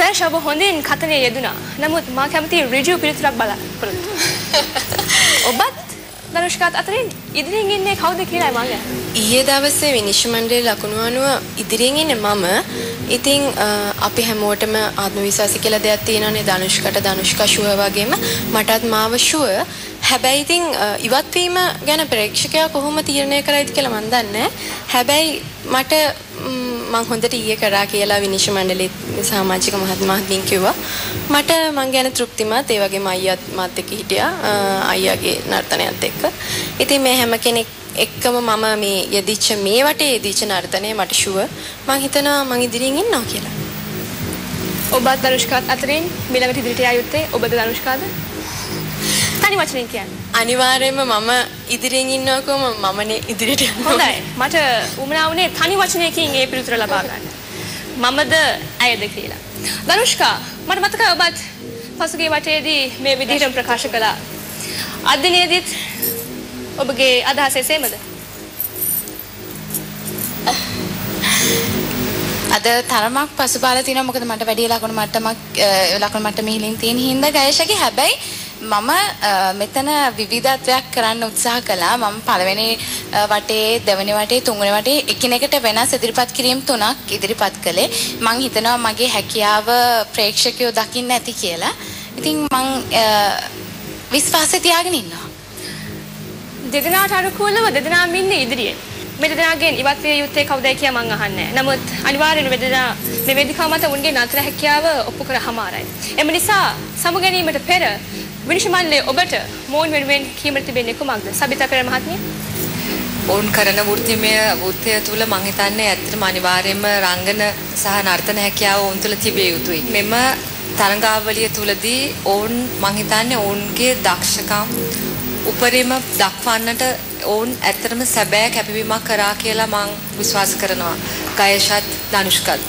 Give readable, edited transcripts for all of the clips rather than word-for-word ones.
ගායෂ ඔබ හොඳින් කතනේ යෙදුනා. නමුත් මා කැමති රිජියු පිළිතුරක් බලාපොරොත්තු. ඔබත් ධනුෂ්කාත් අතරින් ඉදිරියෙන් ඉන්නේ කවුද කියලා මම ඊයේ දවසේ විනිශ්චය මණ්ඩලයේ ලකුණු අනුව ඉදිරියෙන් ඉන්නේ මම. ඉතින් අපි හැමෝටම ආත්ම විශ්වාසය කියලා දෙයක් තියෙනවානේ ධනුෂ්කට ධනුෂ්කා ෂුවර් වගේම මටත් මාව ෂුවර්. හැබැයි ඉතින් ඉවත් වීම ගැන ප්‍රේක්ෂකයා කොහොම තීරණය කරයිද කියලා මම දන්නේ නැහැ. හැබැයි මට මම හොඳට ඊයේ කරා කියලා විනිශ්චය මණ්ඩලයේ සමාජික මහත්මයාගෙන් කිව්වා. මට මං ගැන තෘප්තිමත් ඒ වගේම අයියාත් මාත් එක්ක හිටියා. අයියාගේ නර්තනයත් එක්ක. ඉතින් මේ හැම කෙනෙක් එක්කම මම මේ යෙදිච්ච මේ වටේ යෙදිච්ච නර්තනය මට ෂුවර්. මං හිතනවා මං ඉදිරියෙන් ඉන්නවා කියලා. ඔබත් ධනුෂ්කාත් අතරින් මිලවට ඉදිරියට යා යුත්තේ ඔබද ධනුෂ්කාද? තනි වචනෙන් කියන්නේ. අනිවාර්යයෙන්ම මම ඉදිරියෙන් ඉන්නකොම මමනේ ඉදිරියට යනවා. හොඳයි. මට උමනා වුණේ තනි වචනයකින් ඒ පිළිතුර ලබා ගන්න. මමද ඇයද කියලා. ධනුෂ්කා මට මතකයි ඔබත් පසුගිය වටේදී මේ විදිහටම ප්‍රකාශ කළා. අද දිනේදීත් ඔබගේ අදහස එසේමද? අද තරමක් පසුබාලා තියෙනවා මොකද මට වැඩි ලකුණු මට්ටම ඉහළින් තියෙන හින්දා ගායෂගේ හැබැයි මම මෙතන විවිධත්වයක් කරන්න උත්සාහ කළා. මම පළවෙනි වටේ දෙවෙනි වටේ තුන්වෙනි වටේ එකිනෙකට වෙනස් ඉදිරිපත් කිරීම් තුනක් ඉදිරිපත් කළේ. මම හිතනවා මගේ හැකියාව ප්‍රේක්ෂකයෝ දකින්න ඇති කියලා. ඉතින් මම විශ්වාසය තියාගෙන ඉන්නවා. දෙදෙනාට අනුකූලව දෙදෙනාම ඉන්නේ ඉදිරියෙන්. මේ දෙදෙනාගෙන් ඉවත් විය යුත්තේ කවුදයි කියලා මම අහන්නේ. නමුත් අනිවාර්යයෙන්ම දෙදෙනා මේ වේදිකාව මත උන්ගේ නතර හැකියාව ඔප්පු කරහමාරයි. එම නිසා සමුගැනීමට පෙර විනිශ්චය මණ්ඩලයේ ඔබට මොවුන් වෙනුවෙන් කීමට තිබෙන්නේ කුමක්ද? සබිතා පෙරේරා මහත්මිය. ඔවුන් කරන වෘත්තීය තුල මම හිතන්නේ ඇත්තටම අනිවාර්යයෙන්ම රංගන සහ නර්තන හැකියාව ඔවුන් තුල තිබිය යුතුයි. මෙම තරඟාවලිය තුලදී ඔවුන් මම හිතන්නේ ඔවුන්ගේ දක්ෂකම් උපරිම දක්වන්නට ඔවුන් ඇත්තටම සැබෑ කැපවීමක් කරා කියලා මම විශ්වාස කරනවා. ගායෂත් ධනුෂ්කත්.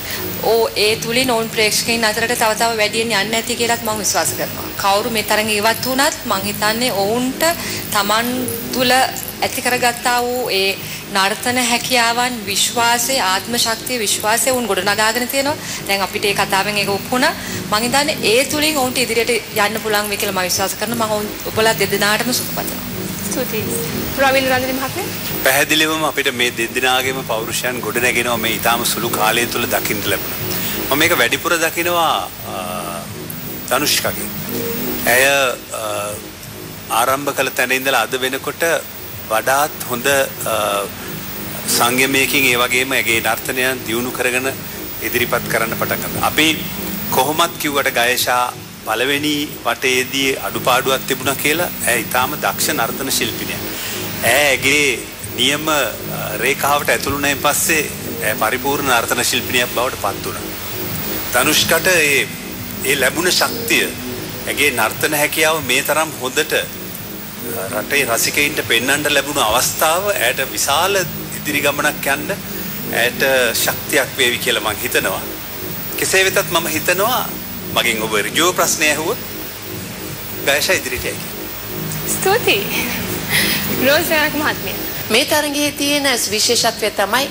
ඒ තුලින් ඔවුන් ප්‍රේක්ෂකයන් අතරට තව තව වැඩියෙන් යන්න ඇති කියලාත් මම විශ්වාස කරනවා. කවුරු මේ තරඟ ඉවත් වුණත් මම හිතන්නේ ඔවුන්ට Taman තුල ඇති කරගත්තා වූ ඒ නර්තන හැකියාවන් විශ්වාසය ආත්ම ශක්තිය විශ්වාසය උන් ගොඩනගාගෙන තියෙනවා. දැන් අපිට ඒ කතාවෙන් ඒක ඔප්පුණා. මම හිතන්නේ ඒ තුලින් ඔවුන්ට ඉදිරියට යන්න පුළුවන් වෙයි කියලා මම විශ්වාස කරනවා. මම ඔබලා දෙදෙනාටම සුබපතනවා. ස්තුතියි. රවීන්ද්‍ර රන්දිනි මහත්මයා. පැහැදිලිවම අපිට මේ දෙදෙනාගේම පෞරුෂයන් ගොඩනැගෙනවා මේ ඊටාම සුළු කාලය තුල දකින්න ලැබුණා. මම මේක වැඩිපුර දකිනවා ධනුෂ්කාගේ. ඇය ආරම්භ කළ තැන ඉඳලා අද වෙනකොට වඩාත් හොඳ සංයමයකින් ඒ වගේම ඇගේ නර්තනයන් දියුණු කරගෙන ඉදිරිපත් කරන්න පටන් ගත්තා. අපි කොහොමත් කිව්වට ගායෂා පළවෙනි වටේදී අඩුපාඩුවක් තිබුණා කියලා ඇය ඊටාම දක්ෂ නර්තන ශිල්පිනියක්. ඇගේ නියම රේඛාවට ඇතුළු වුණායින් පස්සේ ඇය පරිපූර්ණ නර්තන ශිල්පිනියක් බවට පත් වුණා. ධනුෂ්කට ඒ ලැබුණ ශක්තිය ඇගේ නර්තන හැකියාව මේ තරම් හොඳට රටේ රසිකයින්ට පෙන්වන්න ලැබුණු අවස්ථාව ඇයට විශාල ඉදිරි ගමනක් යන්න ඇයට ශක්තියක් වේවි කියලා මම හිතනවා. කෙසේ වෙතත් මම හිතනවා මගෙන් ඔබ ඍජුව ප්‍රශ්නය අහුවොත් ගායෂා ඉදිරියට යයි. ස්තුතියි. රෝසනාක මහත්මිය. මේ තරඟයේ තියෙන විශේෂත්වය තමයි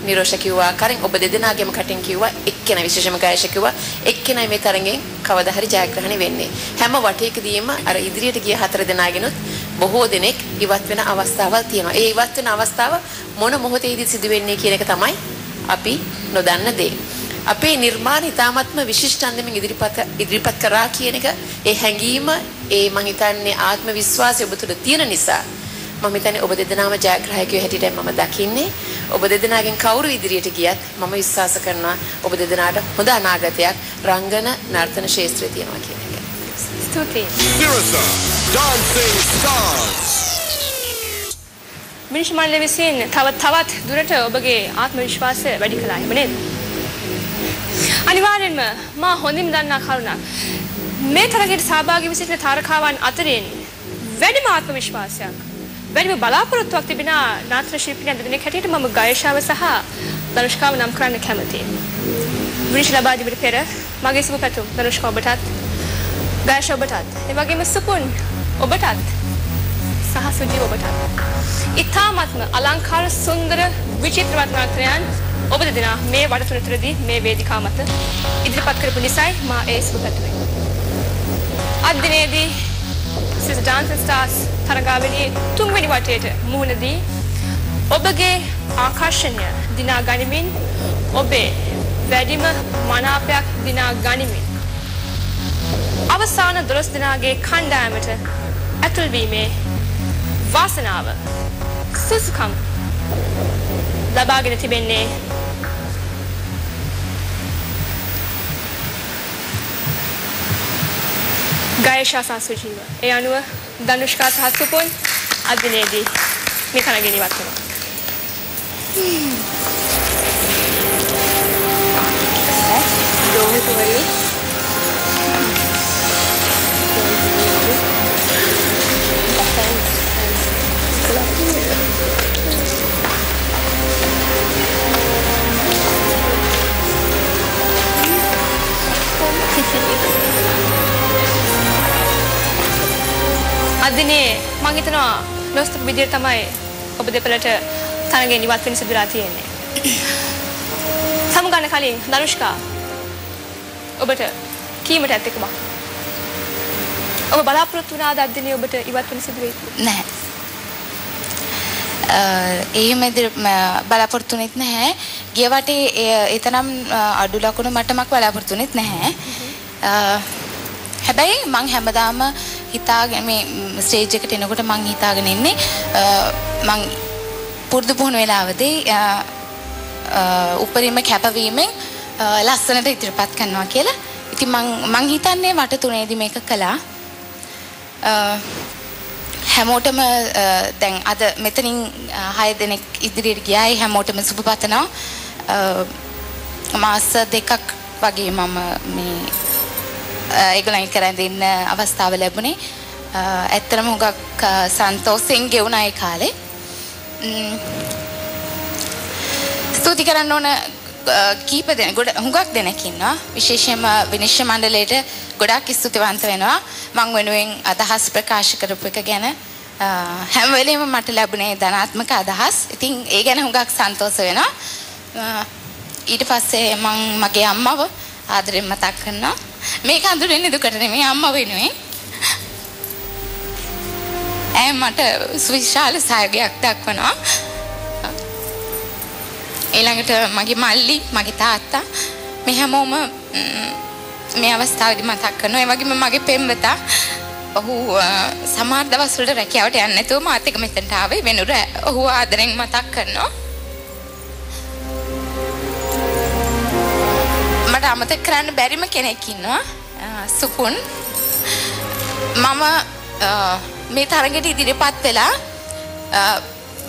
නිරෝෂ කිව්වා ආකාරයෙන් ඔබ දෙදෙනාගේම කටින් කිව්වා එක්කෙනා විශේෂම ගායෂ කිව්වා එක්කෙනයි මේ තරඟෙන් කවදා හරි ජයග්‍රහණය වෙන්නේ. හැම වටයකදීම අර ඉදිරියට ගිය හතර දෙනාගෙනුත් බොහෝ දෙනෙක් ඉවත් වෙන අවස්ථාවල් තියෙනවා. ඒ ඉවත් වෙන අවස්ථාව මොන මොහොතේදී සිදු වෙන්නේ කියන එක තමයි අපි නොදන්න දේ. අපේ නිර්මාණ ඉතාමත්ම විශිෂ්ට අන්දමින් ඉදිරිපත් කරා කියන එක ඒ හැඟීම ඒ මං හිතන්නේ ආත්ම විශ්වාසය ඔබ තුළ තියෙන නිසා මම හිතන්නේ ඔබ දෙදෙනාම ජයග්‍රාහකයෝ හැටියට මම දකින්නේ. ඔබ දෙදෙනාගෙන් කවුරු ඉදිරියට ගියත් මම විශ්වාස කරනවා ඔබ දෙදෙනාට හොඳ අනාගතයක් රංගන නර්තන ශාස්ත්‍රයේ තියෙනවා කියන එක. ස්තුතියි. Dancing Stars. විනිශ්චය මණ්ඩලය විසින් තවත් දුරට ඔබගේ ආත්ම විශ්වාසය වැඩි කළා එහෙම නේද? අනිවාර්යෙන්ම මා හොඳින් දන්නා කරුණක්. මේ තරගයට සහභාගී වී සිටින තාරකාවන් අතරින් වැඩිම ආත්ම විශ්වාසයක් වැඩිම බලාපොරොත්තුවක් තිබෙන නාට්‍ය ශිල්පිනියන් දෙදෙනෙක් හැටියට මම ගායෂාව සහ ධනුෂ්කාව නම් කරන්න කැමතියි. විනිශ්චය ලබා දීමට පෙර මගේ සුබ පැතුම් ධනුෂ්කා ඔබටත් ගායෂා ඔබටත් ඒ වගේම සුපුන් ඔබටත් සහ සුජීව ඔබටත් ඉතාමත්ම අලංකාර සුන්දර විචිත්‍රවත් නර්තනයන් ඔබ දෙදෙනා මේ වටතුනතරදී මේ වේදිකාව මත ඉදිරිපත් කරපු නිසායි මා ඒ සුබ පැතුවේ. අද දිනේදී සිස් Dancing Stars තරගාවලියේ තුන්වෙනි වටේට මුහුණ දී ඔබගේ ආකර්ෂණය දිනා ගනිමින් ඔබේ වැඩිම මනාපයක් දිනා ගනිමින් අවසාන 12 දිනාගේ කණ්ඩායමට ඇතුල් වීමේ වාසනාව සුසුකම් ලබාගෙන තිබෙන්නේ ගායෂා සාසුජීව. ඒ අනුව ධනුෂ්කා සහ සුපුන් අද දිනේදී මේ තරගෙන් ඉවත් වෙනවා. Don't worry. අදිනේ මම හිතනවා නොස්තක විදියට තමයි ඔබ දෙපළට තරගෙන් ඉවත් වෙන්න සිදුලා තියෙන්නේ. සමුගන්න කලින් ධනුෂ්කා ඔබට කීමට ඇත්තේ කොහොමද? ඔබ බලාපොරොත්තු වුණාද අදිනේ ඔබට ඉවත් වෙන්න සිදු වෙයි? නැහැ. එහෙම බලාපොරොත්තුනෙත් නැහැ. ගිය වටේ එතනම් අඩු ලකුණු මට්ටමක් බලාපොරොත්තුනෙත් නැහැ. හැබැයි මං හැමදාම හිතාගෙන මේ ස්ටේජ් එකට එනකොට මං හිතාගෙන ඉන්නේ මං පුරුදු පුහුණු වෙලාවදී උපරිම කැපවීමෙන් ලස්සනට ඉදිරිපත් කරනවා කියලා. ඉතින් මං හිතන්නේ වට තුනේදී මේක කළා. හැමෝටම දැන් අද මෙතනින් 6 දෙනෙක් ඉදිරියට ගියායි හැමෝටම සුබ පතනවා. මාස 2ක් වගේ මම මේ ඒගොල්ලන් කරන් දෙන්න අවස්ථාව ලැබුණේ. ඇත්තටම හුඟක් සන්තෝෂෙන් ගෙවුණා ඒ කාලේ. ස්තුති කරන්න ඕන කීප දෙනෙක් හුඟක් දෙනෙක් ඉන්නවා. විශේෂයෙන්ම විනිශ්චය මණ්ඩලයට ගොඩාක් ස්තුතිවන්ත වෙනවා. මම වෙනුවෙන් අදහස් ප්‍රකාශ කරපු එක ගැන හැම වෙලෙම මට ලැබුණේ ධනාත්මක අදහස්. ඉතින් ඒ ගැන හුඟක් සන්තෝෂ වෙනවා. ඊට පස්සේ මම මගේ අම්මව ආදරෙන් මතක් කරනවා. මේක අඳුරන්නේ දුකට නෙමෙයි අම්මා වෙනුවෙන්. මට සුවිශාල සහයෝගයක් දක්වනවා. ඊළඟට මගේ මල්ලි, මගේ තාත්තා මේ හැමෝම මේ අවස්ථාවේදී මතක් කරනවා. ඒ වගේම මගේ පෙම්වතා ඔහු සමහර දවස් වලට රැකියාවට යන්නේ නැතුව මාත් එක්ක මෙතනට ආවේ. වෙනුර ඔහු ආදරෙන් මතක් කරනවා. මට අමතක කරන්න බැරිම කෙනෙක් ඉන්නවා. සුපුන්. මම මේ තරගෙට ඉදිරියපත් වෙලා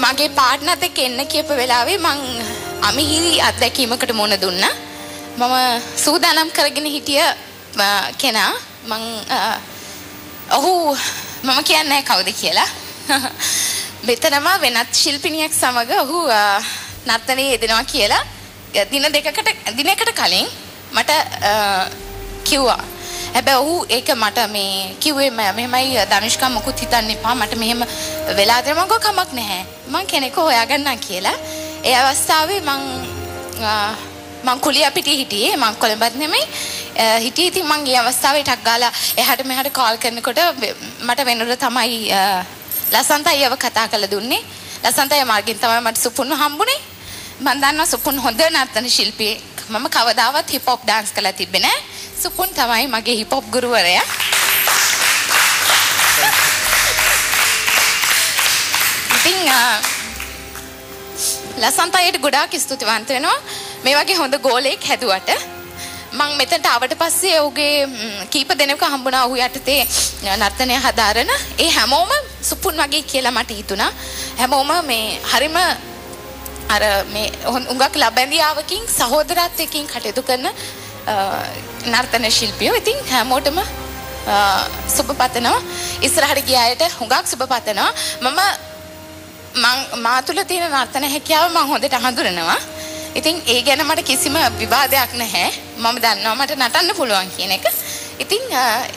මගේ පාර්ට්නර්ත් එක්ක එන්න කියපු වෙලාවේ මං අමිහිරි අත්දැකීමකට මුහුණ දුන්නා. මම සූදානම් කරගෙන හිටිය කෙනා ඔහු මම කියන්නේ කවුද කියලා. මෙතනම වෙනත් ශිල්පිනියක් සමග ඔහු නර්තනයේ යෙදෙනවා කියලා දිනකට කලින් මට කිව්වා. හැබැයි ඔහු ඒක මට මේ කිව්වේ මෙහෙමයි ධනුෂ්කා මොකුත් හිතන්න එපා මට මෙහෙම වෙලා දෙනවා මං කමක් නැහැ. මං කෙනෙක් හොයාගන්නම් කියලා. ඒ අවස්ථාවේ මං කුලියා පිටියේ හිටියේ. මං කොළඹත් නෙමෙයි හිටියේ. ඉතින් මං ඒ අවස්ථාවේ ටක් ගාලා එහාට මෙහාට කෝල් කරනකොට මට වෙනුර තමයි ලසන්ත අයියව කතා කරලා දුන්නේ. ලසන්ත අයියා මාර්ගෙන් තමයි මට සුපුන්ව හම්බුනේ. මම දන්නවා සුපුන් හොඳ නර්තන ශිල්පියෙක්. මම කවදාවත් හිප් හොප් dance කරලා තිබ්බේ නැහැ. සුපුන් තමයි මගේ හිප් හොප් ගුරුවරයා. ඉතින් ලසන්ත අයියට ගොඩාක් ස්තුතිවන්ත වෙනවා. මේ වගේ හොඳ ගෝලයක් හැදුවට මම මෙතනට ආවට පස්සේ ඔහුගේ කීප දෙනෙක් හම්බුණා. ඔහු යටතේ නර්තනය හදාරන ඒ හැමෝම සුපුන් වගේ කියලා මට හිතුණා. හැමෝම මේ හරිම අර මේ උඟක් ලබැඳියාවකින් සහෝදරත්වයකින් කටයුතු කරන නර්තන ශිල්පියෝ. ඉතින් හැමෝටම සුබ පතනවා. ඉස්සරහට ගිය අයට හුඟක් සුබ පතනවා. මා තුළ තියෙන නර්තන හැකියාව මම හොඳට හඳුනනවා. ඉතින් ඒ ගැන මට කිසිම විවාදයක් නැහැ. මම දන්නවා මට නටන්න පුළුවන් කියන එක. ඉතින්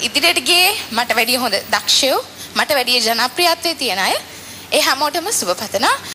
ඉදිරියට ගියේ මට වැඩිය හොඳ දක්ෂයෝ, මට වැඩිය ජනප්‍රියත්වයේ තියෙන අය. ඒ හැමෝටම සුබ පතනවා.